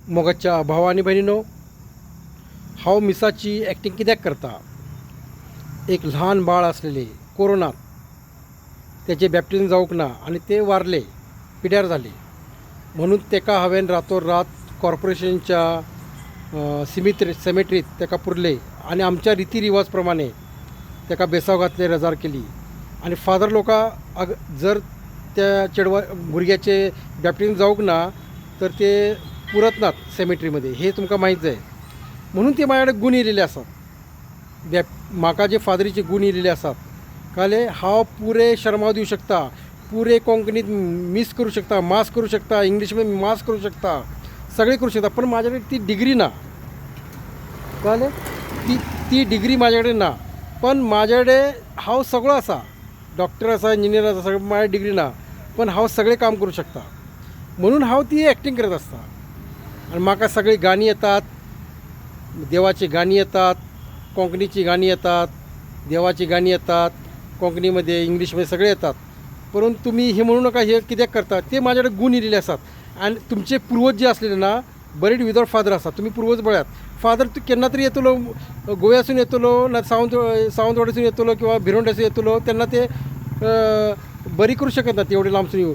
मोगाच्या भाव आणि बहिणीनो, हांव मिसाची ॲक्टिंग कित्याक करता. एक ल्हान बाळ असलेले कोरोनात त्याचे बॅप्टिझम जावंक ना आणि ते वारले, पिड्यार झाले. म्हणून तेका हांवें रातोरात कॉर्पोरेशनच्या सेमेट्रीत तेका पुरले आणि आमच्या रिती रिवाज प्रमाणे तेका बेसाव घातले, रजार केली. आणि फादर लोकां जर त्या भुरग्याचे बॅप्टिझम जावंक ना तर ते पुरत नात सेमेट्रीमध्ये, हे तुमकां माहीत जाय. म्हणून ते माझ्याकडे गुण येयलेले आसात. म्हाका जे फादरीचे गुण येयलेले आसात कळ्ळें. हांव पुरे शर्मा दिवं शकता, पुरे कोंकणीत मिस करूं शकता, मास करूं शकता, इंग्लीशमध्ये मास करूं शकता, सगळें करूं शकता. पण माझ्या कडेन ती डिग्री ना, कळ्ळें. ती डिग्री माझ्या कडेन ना. पण माझ्या कडेन हांव सगळो आसा, डॉक्टर आसा, इंजिनियर आसा, सगळें माझ्या डिग्री ना, पण हांव सगळें काम करूं शकता. म्हणून हांव ती ॲक्टिंग करत आसता. आणि म्हाका सगळीं गाणी येतात, देवाची गाणी येतात, कोंकणीची गाणी येतात, देवाची गाणी येतात, कोंकणीमध्ये इंग्लिशमध्ये सगळे येतात. परंतु तुम्ही हे म्हणू नका हे कित्याक करता. ते माझ्याकडे गुण येयलेले आसात. आणि तुमचे पूर्वज जे असलेले ना, बरीड विदाउट फादर आसा. तुम्ही पूर्वज बळ्यात. फादर तू केन्ना तरी येतलो, गोव्यासून येतलो ना, सावंतवाडीसून येतलो किंवा भिरोंड्यासून येतलो, तेन्ना ते बरी करू शकत ना, एवढे लांबसून येऊ.